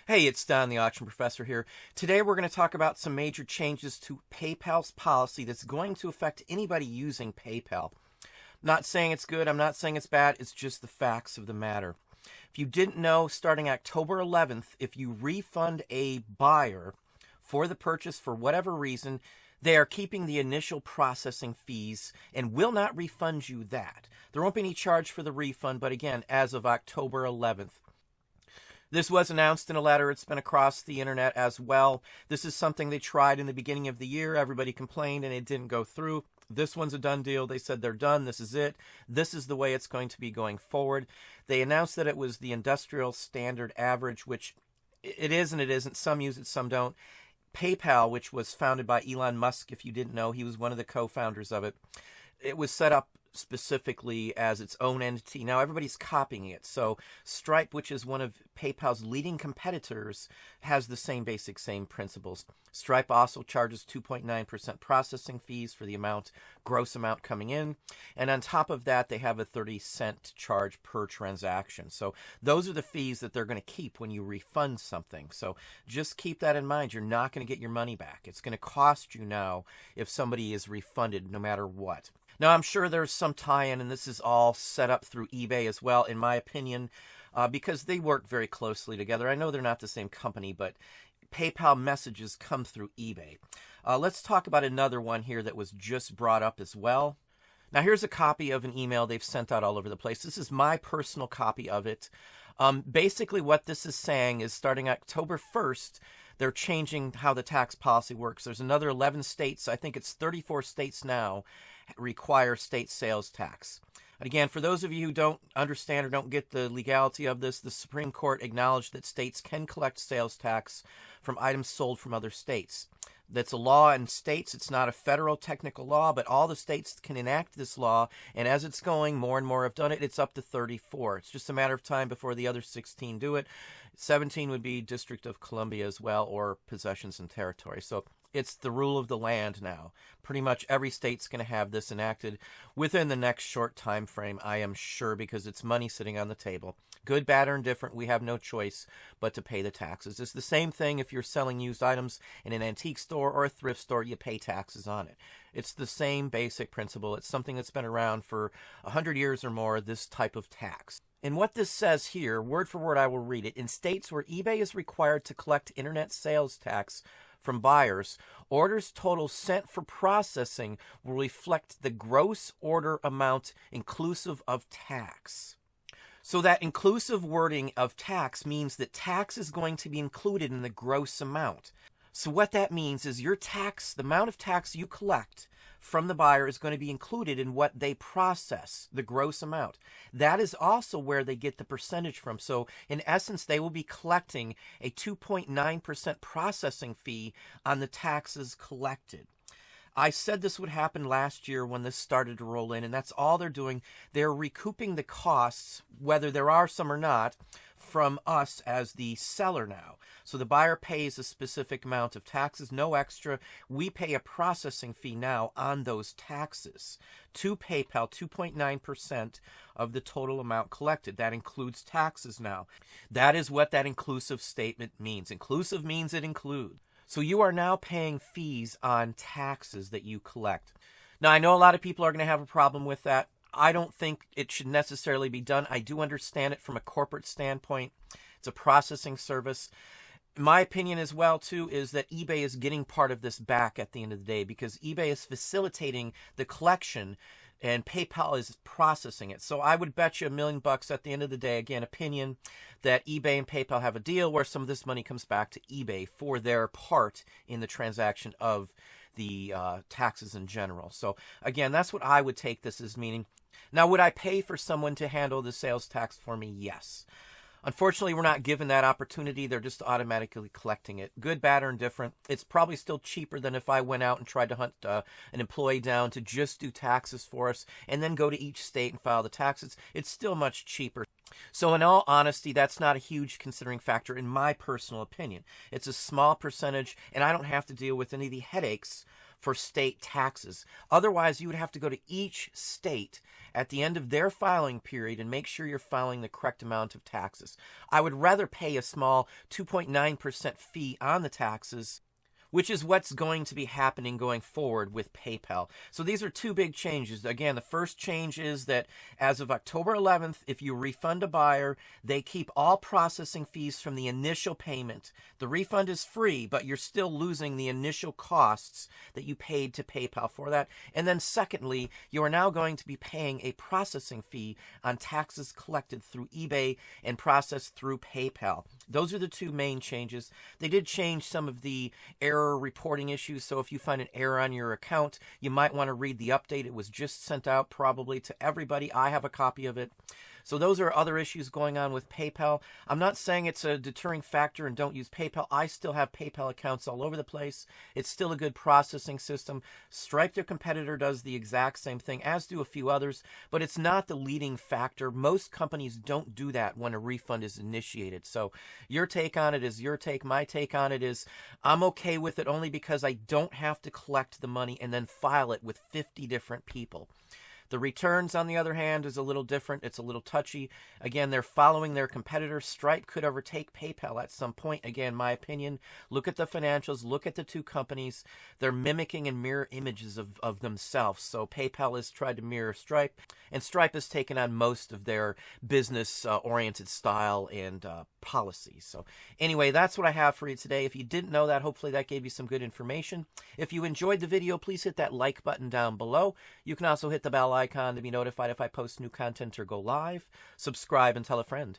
Hey, it's Don, the Auction Professor here. Today we're going to talk about some major changes to PayPal's policy that's going to affect anybody using PayPal. I'm not saying it's good, I'm not saying it's bad, it's just the facts of the matter. If you didn't know, starting October 11th, if you refund a buyer for the purchase for whatever reason, they are keeping the initial processing fees and will not refund you that. There won't be any charge for the refund, but again, as of October 11th. This was announced in a letter. It's been across the internet as well. This is something they tried in the beginning of the year. Everybody complained and it didn't go through. This one's a done deal. They said they're done. This is it. This is the way it's going to be going forward. They announced that it was the industrial standard average, which it is and it isn't. Some use it, some don't. PayPal, which was founded by Elon Musk, if you didn't know, he was one of the co-founders of it. It was set up specifically as its own entity. Now everybody's copying it. So Stripe, which is one of PayPal's leading competitors, has the same principles. Stripe also charges 2.9% processing fees for the gross amount coming in. And on top of that, they have a 30-cent charge per transaction. So those are the fees that they're going to keep when you refund something. So just keep that in mind. You're not going to get your money back. It's going to cost you now if somebody is refunded no matter what. Now, I'm sure there's some tie-in, and this is all set up through eBay as well, in my opinion, because they work very closely together. I know they're not the same company, but PayPal messages come through eBay. Let's talk about another one here that was just brought up as well. Now, here's a copy of an email they've sent out all over the place. This is my personal copy of it. Basically, what this is saying is starting October 1st, they're changing how the tax policy works. There's another 11 states, I think it's 34 states now, require state sales tax. And again, for those of you who don't understand or don't get the legality of this, the Supreme Court acknowledged that states can collect sales tax from items sold from other states. That's a law in states. It's not a federal technical law, but all the states can enact this law. And as it's going, more and more have done it. It's up to 34. It's just a matter of time before the other 16 do it. 17 would be District of Columbia as well, or possessions and territory. So it's the rule of the land now. Pretty much every state's going to have this enacted within the next short time frame, I am sure, because it's money sitting on the table. Good, bad, or indifferent, we have no choice but to pay the taxes. It's the same thing if you're selling used items in an antique store or a thrift store, you pay taxes on it. It's the same basic principle. It's something that's been around for 100 years or more, this type of tax. And what this says here, word for word, I will read it. In states where eBay is required to collect internet sales tax from buyers, orders total sent for processing will reflect the gross order amount inclusive of tax. So that inclusive wording of tax means that tax is going to be included in the gross amount. So what that means is your tax, the amount of tax you collect from the buyer is going to be included in what they process, the gross amount. That is also where they get the percentage from. So in essence, they will be collecting a 2.9% processing fee on the taxes collected. I said this would happen last year when this started to roll in, and that's all they're doing. They're recouping the costs, whether there are some or not, from us as the seller now. So the buyer pays a specific amount of taxes, no extra. We pay a processing fee now on those taxes to PayPal, 2.9% of the total amount collected. That includes taxes now. That is what that inclusive statement means. Inclusive means it includes. So you are now paying fees on taxes that you collect. Now, I know a lot of people are going to have a problem with that. I don't think it should necessarily be done. I do understand it from a corporate standpoint. It's a processing service. My opinion as well, too, is that eBay is getting part of this back at the end of the day because eBay is facilitating the collection and PayPal is processing it. So I would bet you $1 million at the end of the day, again, opinion, that eBay and PayPal have a deal where some of this money comes back to eBay for their part in the transaction of the taxes in general. So again, that's what I would take this as meaning. Now, would I pay for someone to handle the sales tax for me? Yes. Unfortunately, we're not given that opportunity. They're just automatically collecting it. Good, bad, or indifferent. It's probably still cheaper than if I went out and tried to hunt an employee down to just do taxes for us and then go to each state and file the taxes. It's still much cheaper. So in all honesty, that's not a huge considering factor in my personal opinion. It's a small percentage, and I don't have to deal with any of the headaches for state taxes. Otherwise, you would have to go to each state at the end of their filing period and make sure you're filing the correct amount of taxes. I would rather pay a small 2.9% fee on the taxes, which is what's going to be happening going forward with PayPal. So these are two big changes. Again, the first change is that as of October 11th, if you refund a buyer, they keep all processing fees from the initial payment. The refund is free, but you're still losing the initial costs that you paid to PayPal for that. And then secondly, you are now going to be paying a processing fee on taxes collected through eBay and processed through PayPal. Those are the two main changes. They did change some of the error reporting issues, so if you find an error on your account, you might want to read the update. It was just sent out probably to everybody. I have a copy of it. So those are other issues going on with PayPal. I'm not saying it's a deterring factor and don't use PayPal. I still have PayPal accounts all over the place. It's still a good processing system. Stripe, their competitor, does the exact same thing, as do a few others, but it's not the leading factor. Most companies don't do that when a refund is initiated. So your take on it is your take. My take on it is I'm okay with it only because I don't have to collect the money and then file it with 50 different people. The returns, on the other hand, is a little different. It's a little touchy. Again, they're following their competitor. Stripe could overtake PayPal at some point. Again, my opinion, look at the financials, look at the two companies. They're mimicking and mirror images of themselves. So PayPal has tried to mirror Stripe, and Stripe has taken on most of their business-oriented style and policies. So anyway, that's what I have for you today. If you didn't know that, hopefully that gave you some good information. If you enjoyed the video, please hit that like button down below. You can also hit the bell icon to be notified if I post new content or go live. Subscribe and tell a friend.